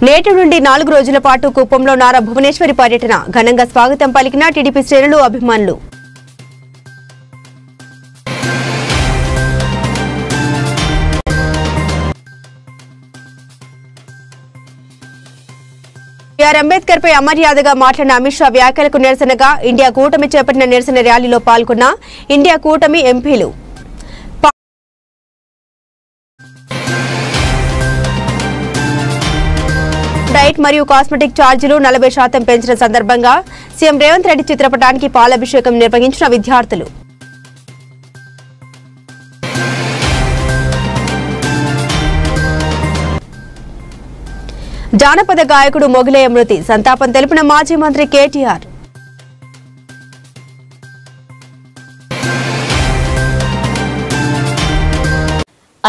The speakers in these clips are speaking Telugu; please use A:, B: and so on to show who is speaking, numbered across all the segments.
A: నేటి నుండి 4 రోజుల పాటు కుప్పంలో నారా భువనేశ్వరి పర్యటన ఘనంగా స్వాగతం పలికిన టీడీపీ శ్రేణులు అభిమానులు. ఆర్ అంబేద్కర్ పై అమర్యాదగా మాట్లాడిన అమిత్ షా వ్యాఖ్యలకు నిరసనగా ఇండియా కూటమి చేపట్టిన నిరసన ర్యాలీలో పాల్గొన్న ఇండియా కూటమి ఎంపీలు. డైట్ మరియు కాస్మెటిక్ ఛార్జీలు 40% పెంచిన సందర్భంగా సీఎం రేవంత్ రెడ్డి చిత్రపటానికి పాలాభిషేకం నిర్వహించిన విద్యార్థులు. జానపద గాయకుడు మొగిలయ్య మృతి సంతాపం తెలిపిన మాజీ మంత్రి కేటీఆర్.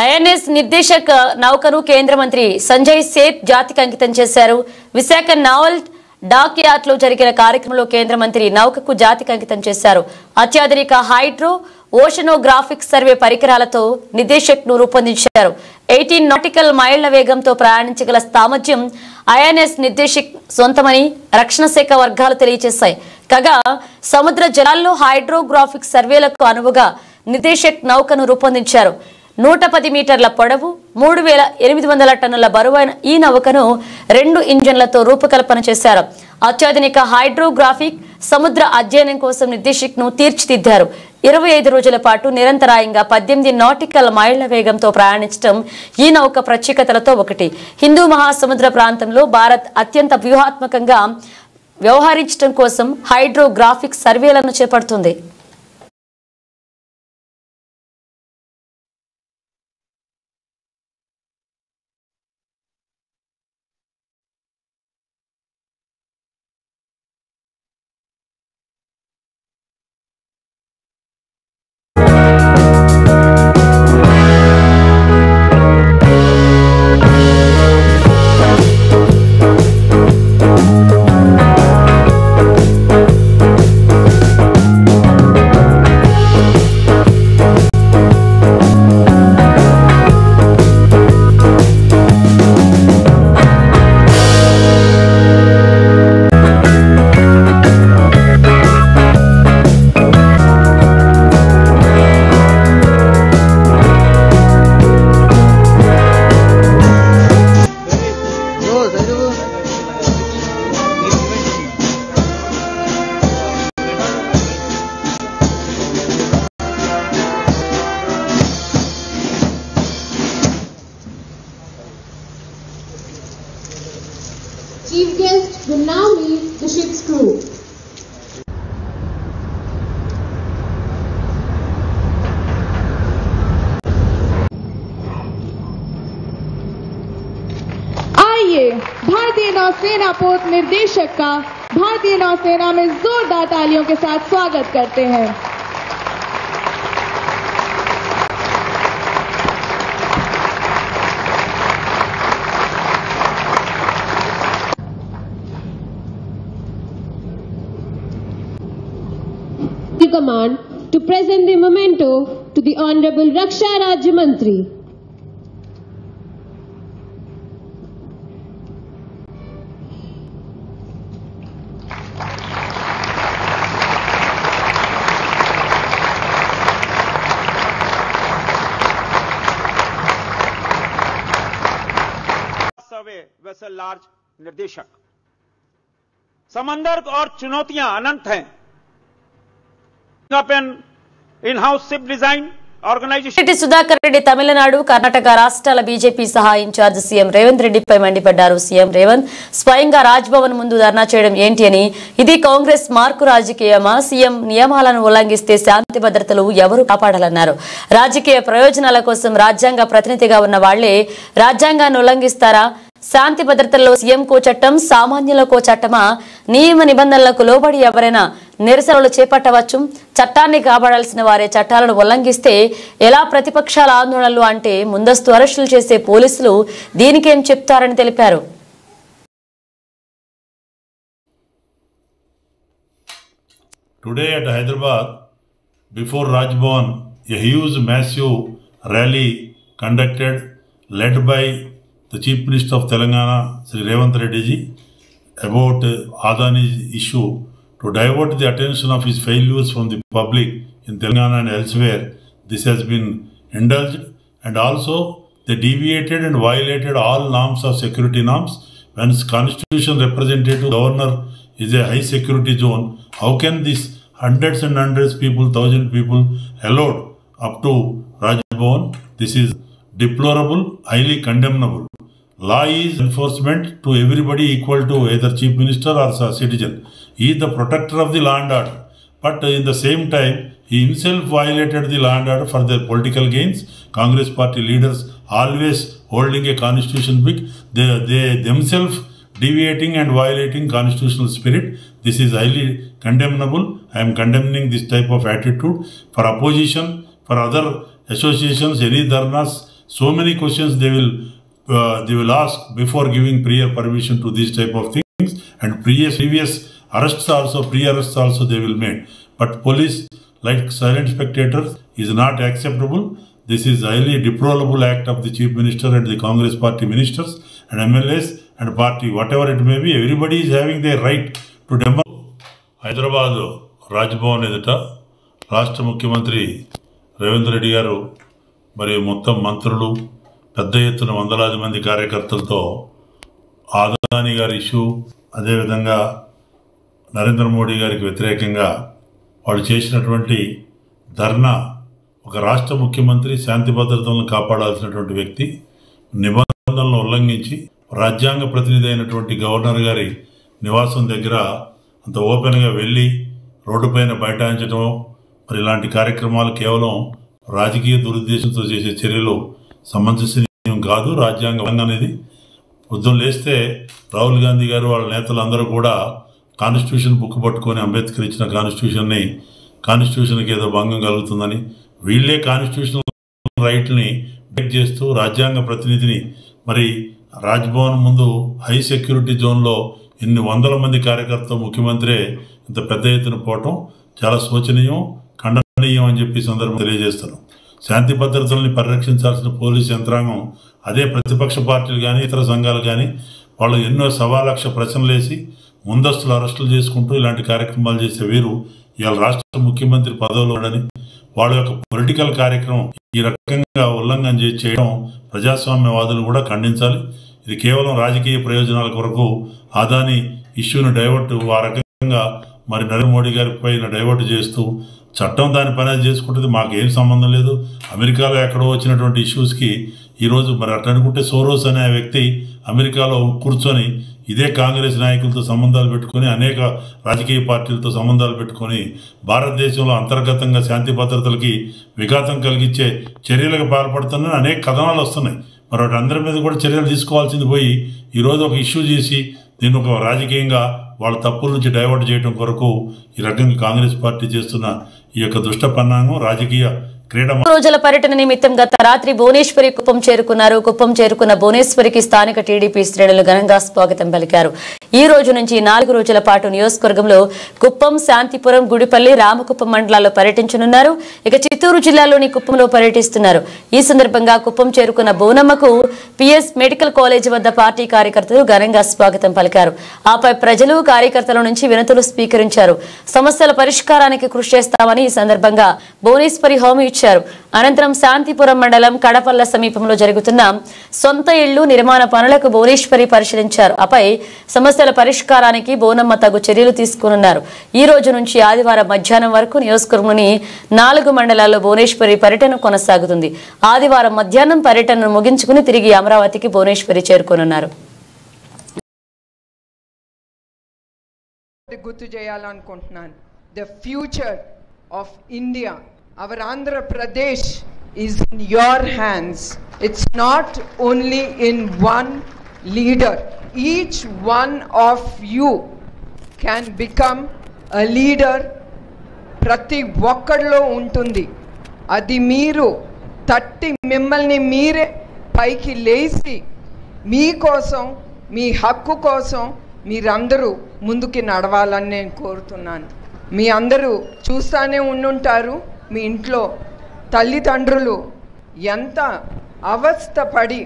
B: ఐఎన్ఎస్ నిర్దేశక్ నౌకను కేంద్ర మంత్రి సంజయ్ సేత్ జాతికి అంకితం చేశారు. విశాఖ నావల్ డాక్ యార్డ్ లో జరిగిన కార్యక్రమంలో కేంద్ర మంత్రి నౌకకు జాతికి అంకితం చేశారు. అత్యాధునిక హైడ్రో ఓషనోగ్రాఫిక్ సర్వే పరికరాలతో నిర్దేశక్ ను రూపొందించారు. 18 నాటికల్ మైళ్ల వేగంతో ప్రయాణించగల సామర్థ్యం ఐఎన్ఎస్ నిర్దేశక్ సొంతమని రక్షణ శాఖ వర్గాలు తెలియజేశాయి. కాగా సముద్ర జలాల్లో హైడ్రోగ్రాఫిక్ సర్వేలకు అనువుగా నిర్దేశక్ నౌకను రూపొందించారు. 110 మీటర్ల పొడవు 3800 టన్నుల బరువైన ఈ నౌకను 2 ఇంజన్లతో రూపకల్పన చేశారు. అత్యాధునిక హైడ్రోగ్రాఫిక్ సముద్ర అధ్యయనం కోసం నిర్దేశక్ ను తీర్చిదిద్దారు. 25 రోజుల పాటు నిరంతరాయంగా 18 నాటికల్ మైళ్ల వేగంతో ప్రయాణించడం ఈ నౌక ప్రత్యేకతలతో ఒకటి. హిందూ మహాసముద్ర ప్రాంతంలో భారత్ అత్యంత వ్యూహాత్మకంగా వ్యవహరించడం కోసం hydrographic సర్వేలను చేపడుతుంది.
C: Chief guest will now meet the ship's crew.
D: आइए भारतीय नौसेना पोत निर्देशक का भारतीय नौसेना में जोरदार तालियों के साथ स्वागत करते हैं.
C: Command to present the memento to the Honorable Raksha Rajya Mantri.
E: सर्वे वैसे लार्ज निर्देशक समंदर और चुनौतियां अनंत हैं. in-house ship design organization.
B: Sudhakar Reddy Tamil Nadu Karnataka రాష్ట్రాల బీజేపీ సహా ఇన్ఛార్జ్ సీఎం రేవంత్ రెడ్డిపై మండిపడ్డారు. సీఎం రేవంత్ స్వయంగా రాజ్భవన్ ముందు ధర్నా చేయడం ఏంటి అని, ఇది కాంగ్రెస్ మార్కు రాజకీయమా? సీఎం నియమాలను ఉల్లంఘిస్తే శాంతి భద్రతలు ఎవరు కాపాడాలన్నారు. రాజకీయ ప్రయోజనాల కోసం రాజ్యాంగ ప్రతినిధిగా ఉన్న వాళ్లే రాజ్యాంగాన్ని ఉల్లంఘిస్తారా? శాంతి భద్రతల్లో సీఎంకో చట్టం, సామాన్యులకో చట్టమా? నియమ నిబంధనలకు లోబడి ఎవరైనా నిరసనలు చేపట్టవచ్చు. చట్టాన్ని కాపాడాల్సిన వారే చట్టాలను ఉల్లంఘిస్తే ఎలా? ప్రతిపక్షాల ఆందోళనలు అంటే ముందస్తు అరెస్టులు చేసే పోలీసులు దీనికేం చెప్తారని తెలిపారు.
F: Today at Hyderabad, before Rajbhavan, a huge massive rally conducted led by the Chief Minister of Telangana, Sri Revanth Reddy ji, about Adani's issue to divert the attention of his failures from the public in Telangana and elsewhere. This has been indulged, and also they deviated and violated all norms of security norms. When constitution representative governor is a high security zone, how can this hundreds and hundreds people, thousand people allowed up to Raj Bhavan? This is deplorable, highly condemnable. Law is enforcement to everybody equal to either chief minister or citizen. He is the protector of the law and order. But in the same time, he himself violated the law and order for their political gains. Congress party leaders always holding a constitution book, they themselves deviating and violating constitutional spirit. This is highly condemnable. I am condemning this type of attitude. For opposition, for other associations, any dharnas, so many questions they will ask before giving prior permission to these type of things, and previous arrests also, pre-arrests also they will make. But police, like silent spectators, is not acceptable. This is highly deplorable act of the Chief Minister and the Congress party ministers and MLAs and party, whatever it may be. Everybody is having their right to demo. Hyderabad Raj Bhavan ఎదుట రాష్ట్ర ముఖ్యమంత్రి రేవంత్ రెడ్డి గారు మరియు మొత్తం మంత్రులు పెద్ద ఎత్తున వందలాది మంది కార్యకర్తలతో ఆదాని గారి ఇష్యూ, అదేవిధంగా నరేంద్ర మోడీ గారికి వ్యతిరేకంగా వాళ్ళు చేసినటువంటి ధర్నా, ఒక రాష్ట్ర ముఖ్యమంత్రి శాంతి భద్రతలను కాపాడాల్సినటువంటి వ్యక్తి నిబంధనలను ఉల్లంఘించి రాజ్యాంగ ప్రతినిధి అయినటువంటి గవర్నర్ గారి నివాసం దగ్గర అంత ఓపెన్గా వెళ్ళి రోడ్డుపైన బైఠాయించడం, మరి ఇలాంటి కార్యక్రమాలు కేవలం రాజకీయ దురుద్దేశంతో చేసే చర్యలు సమంజసనీయం కాదు. రాజ్యాంగం అనేది పొద్దున లేస్తే రాహుల్ గాంధీ గారు వాళ్ళ నేతలందరూ కూడా కాన్స్టిట్యూషన్ బుక్ పట్టుకొని అంబేద్కర్ ఇచ్చిన కాన్స్టిట్యూషన్కి ఏదో భంగం కలుగుతుందని వీళ్ళే కాన్స్టిట్యూషనల్ రైట్ని బ్రేక్ చేస్తూ రాజ్యాంగ ప్రతినిధిని మరి రాజ్భవన్ ముందు హై సెక్యూరిటీ జోన్లో ఇన్ని వందల మంది కార్యకర్తలు ముఖ్యమంత్రి ఇంత పెద్ద ఎత్తున పోవటం చాలా శోచనీయం, ఖండనీయం అని చెప్పి సందర్భం తెలియజేస్తున్నాం. శాంతి భద్రతల్ని పరిరక్షించాల్సిన పోలీసు యంత్రాంగం, అదే ప్రతిపక్ష పార్టీలు కానీ ఇతర సంఘాలు కానీ వాళ్ళు ఎన్నో 1,15,00,000 ప్రశ్నలు వేసి ముందస్తులు అరెస్టులు చేసుకుంటూ ఇలాంటి కార్యక్రమాలు చేసే వీరు ఇవాళ రాష్ట్ర ముఖ్యమంత్రి పదవిలో ఉండని వాళ్ళ యొక్క పొలిటికల్ కార్యక్రమం ఈ రకంగా ఉల్లంఘన చేయడం ప్రజాస్వామ్యవాదులు కూడా ఖండించాలి. ఇది కేవలం రాజకీయ ప్రయోజనాల కొరకు ఆదాని ఇష్యూను డైవర్ట్ ఆ రకంగా మరి నరేంద్ర మోడీ గారి పైన డైవర్ట్ చేస్తూ చట్టం దాని పని చేసుకుంటుంది, మాకేం సంబంధం లేదు. అమెరికాలో ఎక్కడో వచ్చినటువంటి ఇష్యూస్కి ఈరోజు మరి అట్లా అనుకుంటే సోరోస్ అనే వ్యక్తి అమెరికాలో కూర్చొని ఇదే కాంగ్రెస్ నాయకులతో సంబంధాలు పెట్టుకొని అనేక రాజకీయ పార్టీలతో సంబంధాలు పెట్టుకొని భారతదేశంలో అంతర్గతంగా శాంతి భద్రతలకి విఘాతం కలిగించే చర్యలకు పాల్పడుతున్న అనేక కథనాలు వస్తున్నాయి. మరి వాటి అందరి మీద కూడా చర్యలు తీసుకోవాల్సింది పోయి ఈరోజు ఒక ఇష్యూ చేసి దీన్ని ఒక రాజకీయంగా వాళ్ళ తప్పుల నుంచి డైవర్ట్ చేయడం కొరకు ఈ రకంగా కాంగ్రెస్ పార్టీ చేస్తున్న ఈ యొక్క దుష్ట పన్నాగం రాజకీయ
B: రోజుల పర్యటన నిమిత్తం గత రాత్రి భువనేశ్వరి కుప్పం చేరుకున్నారు. కుప్పం చేరుకున్న భువనేశ్వరికి స్థానిక టీడీపీ శ్రేణులు ఘనంగా స్వాగతం పలికారు. ఈ రోజు నుంచి 4 రోజుల పాటు నియోజకవర్గంలో కుప్పం, శాంతిపురం, గుడిపల్లి, రామకుప్పం మండలాల్లో పర్యటించనున్నారు. ఇక చిత్తూరు జిల్లాలోని కుప్పంలో పర్యటిస్తున్నారు. ఈ సందర్భంగా కుప్పం చేరుకున్న బోనమ్మకు పిఎస్ మెడికల్ కాలేజ్ వద్ద పార్టీ కార్యకర్తలు ఘనంగా స్వాగతం పలికారు. ఆపై ప్రజలు, కార్యకర్తల నుంచి వినతులు స్వీకరించారు. సమస్యల పరిష్కారానికి కృషి చేస్తామని ఈ సందర్భంగా భువనేశ్వరి హామీ ఇచ్చారు. అనంతరం శాంతిపురం మండలం కడపల్ల సమీపంలో జరుగుతున్న సొంత ఇళ్లు నిర్మాణ పనులకు భువనేశ్వరి పరిశీలించారు. ఆపై సమస్యల పరిష్కారానికి బోనమ్మ తగు చర్యలు తీసుకున్నారు. ఈ రోజు నుంచి ఆదివారం మధ్యాహ్నం వరకు నియోజకవర్గంలోని 4 మండలాల్లో భువనేశ్వరి పర్యటన కొనసాగుతుంది. ఆదివారం మధ్యాహ్నం పర్యటనను ముగించుకుని తిరిగి అమరావతికి భువనేశ్వరి చేరుకోనున్నారు.
G: గుర్తు చేయాలనుకుంటున్నాను. The future of India, our Andhra Pradesh is in your hands. It's not only in one leader. Each one of you can become a leader. ప్రతి ఒక్కడిలో ఉంటుంది. అది మీరు తట్టి మిమ్మల్ని మీరే పైకి లేచి మీకోసం, మీ హక్కు కోసం మీరందరూ ముందుకి నడవాలని నేను కోరుతున్నాను. మీ అందరూ చూస్తూనే ఉండుంటారు, మీ ఇంట్లో తల్లిదండ్రులు ఎంత అవస్థపడి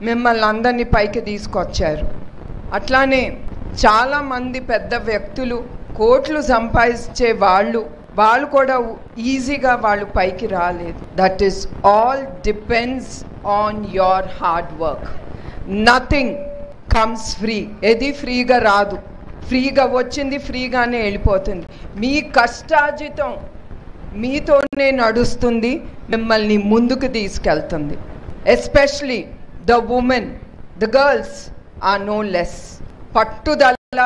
G: మిమ్మల్ని అందరినీ పైకి తీసుకొచ్చారు. అట్లానే చాలామంది పెద్ద వ్యక్తులు కోట్లు సంపాదించే వాళ్ళు కూడా ఈజీగా వాళ్ళు పైకి రాలేదు. That is all depends on your hard work. Nothing comes free. ఏది ఫ్రీగా రాదు. ఫ్రీగా వచ్చింది ఫ్రీగానే వెళ్ళిపోతుంది. మీ కష్టార్జితం మీతోనే నడుస్తుంది, మిమ్మల్ని ముందుకు తీసుకెళ్తుంది. Especially the women, the girls are no less. పట్టుదల,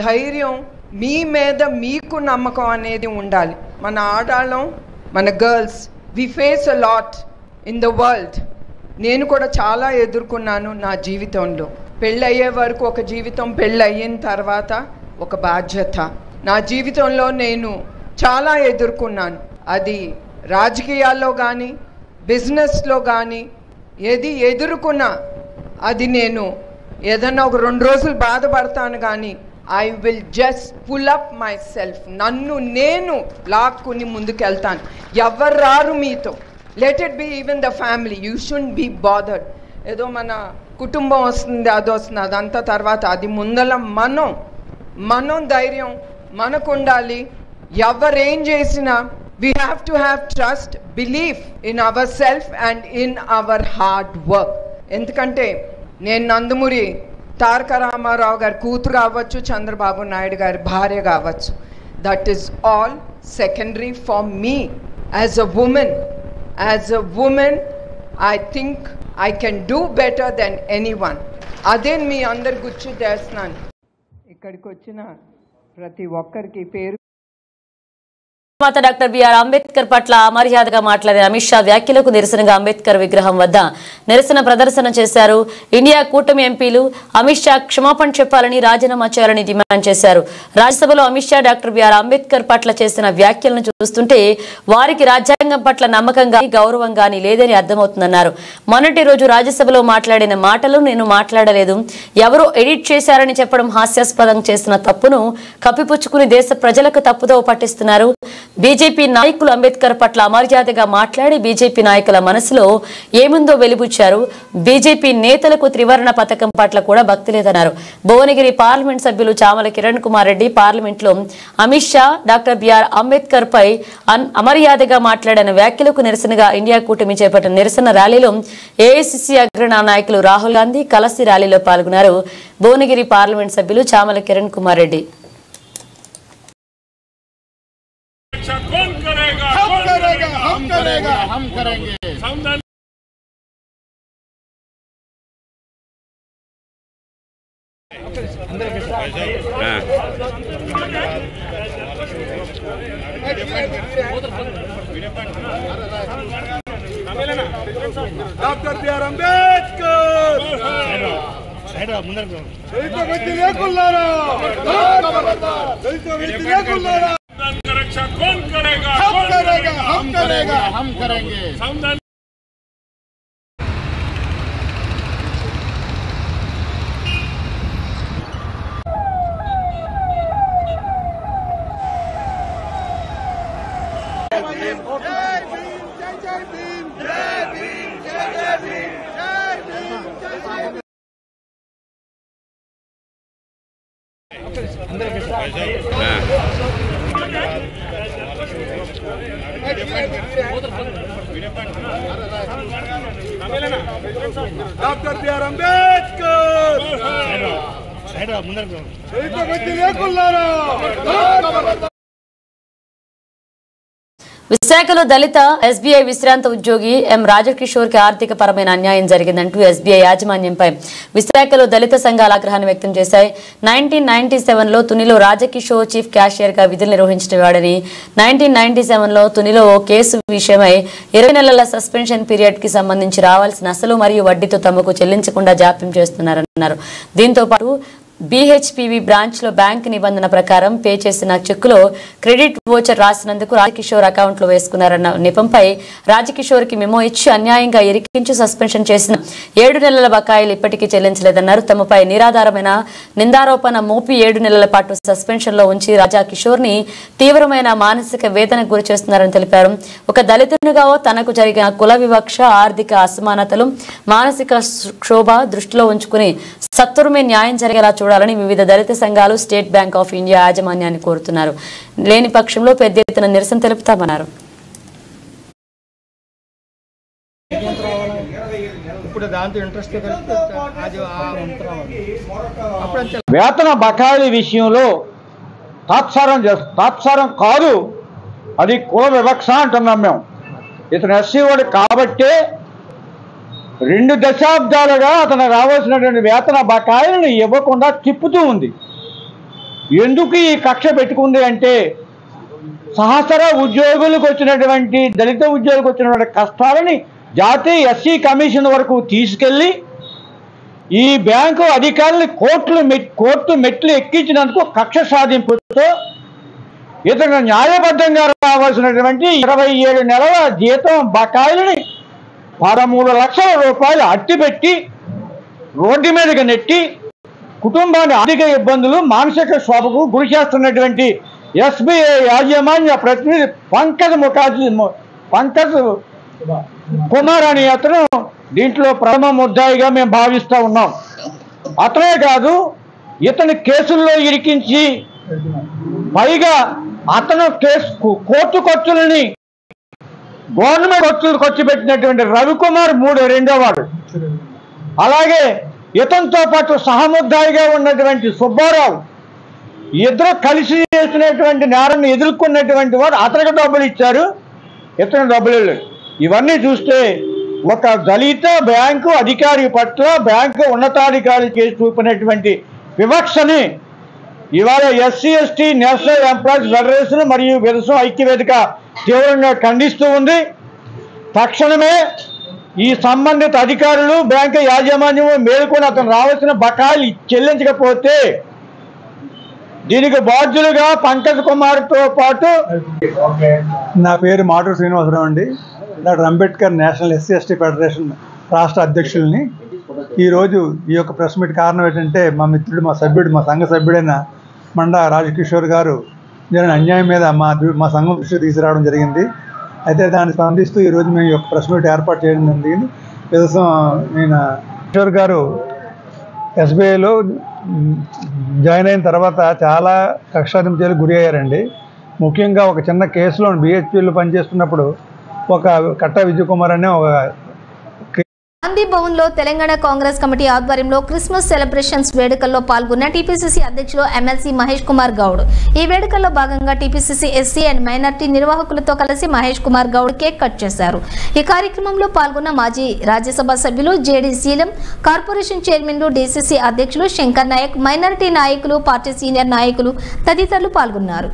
G: ధైర్యం, మీ మీద మీకు నమ్మకం అనేది ఉండాలి. మన ఆడాళ్ళం, మన girls, we face a lot in the world. నేను కూడా చాలా ఎదుర్కొన్నాను నా జీవితంలో. పెళ్ళి అయ్యే వరకు ఒక జీవితం, పెళ్ళి అయిన తర్వాత ఒక బాధ్యత. నా జీవితంలో నేను చాలా ఎదుర్కొన్నాను. అది రాజకీయాల్లో కానీ బిజినెస్లో కానీ ఏది ఎదుర్కొన్నా అది నేను ఏదన్నా ఒక 2 రోజులు బాధపడతాను కానీ I will just pull up myself. నన్ను నేను లాక్కుని ముందుకెళ్తాను. ఎవరు రారు మీతో. Let it be even the family. You should be bothered. ఏదో మన కుటుంబం వస్తుంది, అది వస్తుంది, అదంతా తర్వాత. అది ముందల మనం ధైర్యం మనకు ఉండాలి. ఎవరేం చేసినా we have to have trust, belief in our self and in our hard work. ఎందుకంటే నేను నందమూరి తారక రామారావు గారి కూతురు కావచ్చు, చంద్రబాబు నాయుడు గారి భార్య కావచ్చు. That is all secondary for me as a woman. As a woman I think I can do better than anyone. అదే మీ అందరి గుర్తు చేస్తున్నాను. ఇక్కడికి వచ్చిన ప్రతి ఒక్కరికి పేరు
B: డాక్టర్ బిఆర్ అంబేద్కర్ పట్ల అమర్యాదగా మాట్లాడిన అమిత్ షా వ్యాఖ్యలకు నిరసనగా అంబేద్కర్ విగ్రహం వద్ద నిరసన ప్రదర్శన చేశారు. ఇండియా కూటమి ఎంపీలు అమిత్ షా క్షమాపణ చెప్పాలని, రాజీనామా చేయాలని డిమాండ్ చేశారు. రాజ్యసభలో అమిత్ షా డాక్టర్ బిఆర్ అంబేద్కర్ పట్ల చేసిన వ్యాఖ్యలను చూస్తుంటే వారికి రాజ్యాంగం పట్ల నమ్మకం గాని గౌరవం గాని లేదని అర్థమవుతుందన్నారు. మొన్నటి రోజు రాజ్యసభలో మాట్లాడిన మాటలు నేను మాట్లాడలేదు, ఎవరో ఎడిట్ చేశారని చెప్పడం హాస్యాస్పదం. చేసిన తప్పును కప్పిపుచ్చుకుని దేశ ప్రజలకు తప్పుదో పట్టిస్తున్నారు. బీజేపీ నాయకులు అంబేద్కర్ పట్ల అమర్యాదగా మాట్లాడి బీజేపీ నాయకుల మనసులో ఏముందో వెలిబుచ్చారు. బీజేపీ నేతలకు త్రివర్ణ పథకం పట్ల కూడా భక్తి లేదన్నారు. భువనగిరి పార్లమెంట్ సభ్యులు చామల కిరణ్ కుమార్ రెడ్డి పార్లమెంట్లో అమిత్ షా డాక్టర్ బిఆర్ అంబేద్కర్ పై అమర్యాదగా మాట్లాడిన వ్యాఖ్యలకు నిరసనగా ఇండియా కూటమి చేపట్టిన నిరసన ర్యాలీలో ఏఐసిసి అగ్రణ నాయకులు రాహుల్ గాంధీ కలసి ర్యాలీలో పాల్గొన్నారు. భువనగిరి పార్లమెంట్ సభ్యులు చామల కిరణ్ కుమార్ రెడ్డి
H: कौन करेगा? हम करेंगे, हम करेंगे, हम करेंगे। डॉक्टर बी आर अंबेडकर रक्षा कौन करेगा? हम करेंगे, हम करेंगे, हम करेंगे। डॉक्टर बी आर अंबेडकर
B: విశాఖలో దళిత ఎస్బీఐ విశ్రాంత ఉద్యోగి ఎం రాజకిషోర్ కి ఆర్థిక పరమైన అన్యాయం జరిగిందంటూ ఎస్బీఐ యాజమాన్యంపై విశాఖలో దళిత సంఘాల ఆగ్రహాన్ని వ్యక్తం చేశాయి. 1997లో తునిలో రాజకిషోర్ చీఫ్ క్యాషియర్ గా విధులు నిర్వహించేవాడని 1997లో తునిలో ఓ కేసు విషయమై 20 నెలల సస్పెన్షన్ పీరియడ్ కి సంబంధించి రావాల్సిన అసలు మరియు వడ్డీతో తమకు చెల్లించకుండా జాప్యం చేస్తున్నారన్నారు. దీంతో పాటు బీహెచ్పీవీ బ్రాంచ్లో బ్యాంక్ నిబంధన ప్రకారం పే చేసిన చెక్కులో క్రెడిట్ వోచర్ రాసినందుకు రాజకిషోర్ అకౌంట్లో వేసుకున్నారన్న నెపంపై రాజకిషోర్కి మెమో ఇచ్చి అన్యాయంగా ఇరికించి సస్పెన్షన్ చేసిన 7 నెలల బకాయిలు ఇప్పటికీ చెల్లించలేదన్నారు. తమపై నిరాధారమైన నిందారోపణ మోపి 7 నెలల పాటు సస్పెన్షన్లో ఉంచి రాజకిషోర్ని తీవ్రమైన మానసిక వేదనకు గురి చేస్తున్నారని తెలిపారు. ఒక దళితునిగా తనకు జరిగిన కుల వివక్ష, ఆర్థిక అసమానతలు, మానసిక క్షోభ దృష్టిలో ఉంచుకుని సత్వరమే న్యాయం జరిగేలా చూడాలని వివిధ దళిత సంఘాలు స్టేట్ బ్యాంక్ ఆఫ్ ఇండియా యాజమాన్యాన్ని కోరుతున్నారు. లేని పక్షంలో పెద్ద ఎత్తున నిరసన తెలుపుతామన్నారు.
I: వేతన బకాయిల విషయంలో తాత్సారం కాదు, అది కుల వివక్ష అంటున్నాం మేము. ఇతను ఎస్సీ వాడు కాబట్టే 2 దశాబ్దాలుగా అతను రావాల్సినటువంటి వేతన బకాయిలను ఇవ్వకుండా తిప్పుతూ ఉంది. ఎందుకు ఈ కక్ష పెట్టుకుంది అంటే సహస్ర ఉద్యోగులకు వచ్చినటువంటి దళిత ఉద్యోగులకు వచ్చినటువంటి కష్టాలని జాతీయ ఎస్సీ కమిషన్ వరకు తీసుకెళ్ళి ఈ బ్యాంకు అధికారులు కోర్టు మెట్లు ఎక్కించినందుకు కక్ష సాధింపుతో ఇతను న్యాయబద్ధంగా రావాల్సినటువంటి 27 నెలల జీతం బకాయిలని 13 లక్షల రూపాయలు అట్టిపెట్టి రోడ్డు మీదకి నెట్టి కుటుంబాన్ని ఆర్థిక ఇబ్బందులు, మానసిక శోభకు గురి చేస్తున్నటువంటి ఎస్బీఐ యాజమాన్య ప్రతినిధి పంకజ్ కుమార్ అనే అతను దీంట్లో ప్రథమ ముద్దాయిగా మేము భావిస్తూ ఉన్నాం. అతనే కాదు, ఇతని కేసుల్లో ఇరికించి పైగా అతను కోర్టు ఖర్చులని గవర్నమెంట్ ఖర్చులు ఖర్చు పెట్టినటువంటి రవికుమార్ రెండో వాడు, అలాగే ఇతనితో పాటు సహముద్దాయిగా ఉన్నటువంటి సుబ్బారావు, ఇద్దరు కలిసి చేసినటువంటి నేరాన్ని ఎదుర్కొన్నటువంటి వాడు అతనికి డబ్బులు ఇచ్చారు, ఇతను డబ్బులు వెళ్ళాడు. ఇవన్నీ చూస్తే ఒక దళిత బ్యాంకు అధికారి పట్ల బ్యాంకు ఉన్నతాధికారులు చేసి చూపినటువంటి వివక్షని ఇవాళ SC ST national employees federation మరియు విరసం ఐక్యవేదిక తీవ్రంగా ఖండిస్తూ ఉంది. తక్షణమే ఈ సంబంధిత అధికారులు బ్యాంకు యాజమాన్యం మేలుకొని అతను రావాల్సిన బకాయిలు చెల్లించకపోతే దీనికి బాధ్యులుగా పంకజ్ కుమార్తో పాటు.
J: నా పేరు మాటూరు శ్రీనివాసరావు అండి. Doctor Ambedkar national SC ST federation రాష్ట్ర అధ్యక్షుల్ని. ఈరోజు ఈ యొక్క ప్రెస్ మీట్ కారణం ఏంటంటే మా మిత్రుడు, మా సంఘ సభ్యుడైన మండా రాజకిషోర్ గారు జరిగిన అన్యాయం మీద మా సంఘం దృష్టి తీసుకురావడం జరిగింది. అయితే దాన్ని స్పందిస్తూ ఈరోజు మేము ఈ యొక్క ప్రెస్ మీట్ ఏర్పాటు చేయడం జరిగింది. నేను కిషోర్ గారు ఎస్బీఐలో జాయిన్ అయిన తర్వాత చాలా కక్షాధింపులకు గురి అయ్యారండి. ముఖ్యంగా ఒక చిన్న కేసులో బీహెచ్పీలో పనిచేస్తున్నప్పుడు ఒక కట్ట విజయ్ కుమార్ అనే ఒక
K: గాంధీ భవన్ లో తెలంగాణ కాంగ్రెస్ కమిటీ ఆధ్వర్యంలో క్రిస్మస్ సెలబ్రేషన్స్ వేడుకల్లో పాల్గొన్న టీపీసీసీ అధ్యక్షులు ఎమ్మెల్సీ మహేష్ కుమార్ గౌడ్. ఈ వేడుకల్లో భాగంగా టీపీసీసీ ఎస్సీ అండ్ మైనార్టీ నిర్వాహకులతో కలిసి మహేష్ కుమార్ గౌడ్ కేక్ కట్ చేశారు. ఈ కార్యక్రమంలో పాల్గొన్న మాజీ రాజ్యసభ సభ్యులు జేడీ శీలం, కార్పొరేషన్ చైర్మన్లు, డీసీసీ అధ్యక్షులు శంకర్ నాయక్, మైనార్టీ నాయకులు, పార్టీ సీనియర్ నాయకులు తదితరులు పాల్గొన్నారు.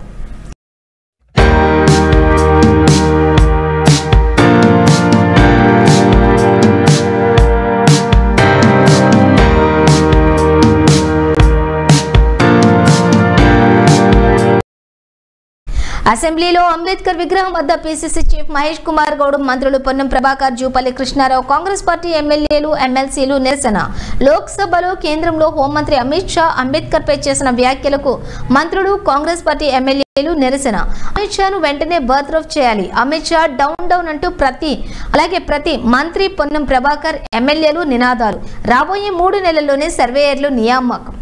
K: అసెంబ్లీలో అంబేద్కర్ విగ్రహం వద్ద పీసీసీ చీఫ్ మహేష్ కుమార్ గౌడ్, మంత్రులు పొన్నం ప్రభాకర్, జూపల్లి కృష్ణారావు, కాంగ్రెస్ పార్టీ ఎమ్మెల్యేలు, ఎమ్మెల్సీలు నిరసన. లోక్సభలో కేంద్రంలో హోంమంత్రి అమిత్ షా అంబేద్కర్ పై చేసిన వ్యాఖ్యలకు మంత్రులు, కాంగ్రెస్ పార్టీ ఎమ్మెల్యేలు నిరసన. అమిత్ షాను వెంటనే బర్త్రఫ్ చేయాలి, అమిత్ షా డౌన్ అంటూ ప్రతి మంత్రి పొన్నం ప్రభాకర్, ఎమ్మెల్యేలు నినాదాలు. రాబోయే 3 నెలల్లోనే సర్వేయర్లు నియామకం.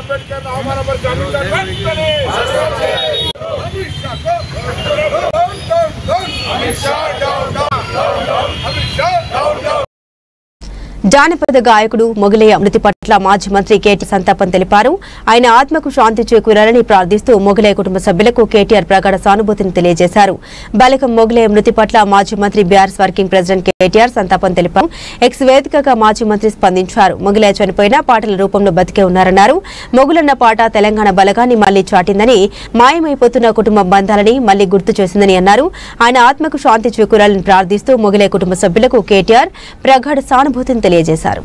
H: అంబేద్కర్ అవమానపరిచి
A: జానపద గాయకుడు మొగలయ్య మృతి పట్ల మాజీ మంత్రి కేటీ సంతాపం తెలిపారు. ఆయన ఆత్మకు శాంతి చేకూరాలని ప్రార్థిస్తూ మొగలయ్య కుటుంబ సభ్యులకు కేటీఆర్ ప్రగాఢ సానుభూతిని తెలియజేశారు. బలికం మొగలయ్య మృతి పట్ల మాజీ మంత్రి బీఆర్ఎస్ వర్కింగ్ ప్రెసిడెంట్ కేటీఆర్ సంతాపం తెలిపారు. ఎక్స్ వేదికగా మాజీ మంత్రి స్పందించారు. మొగలయ్య చనిపోయిన పాటల రూపంలో బతికే ఉన్నారన్నారు. మొగులన్న పాట తెలంగాణ బలగాన్ని మళ్లీ చాటిందని, మాయమైపోతున్న కుటుంబ బంధాలని మళ్లీ గుర్తు చేసిందని అన్నారు. ఆయన ఆత్మకు శాంతి చేకూరాలని ప్రార్థిస్తూ మొగలయ్య కుటుంబ సభ్యులకు కేటీఆర్ ప్రగాఢ సానుభూతిని తెలియజేశారు.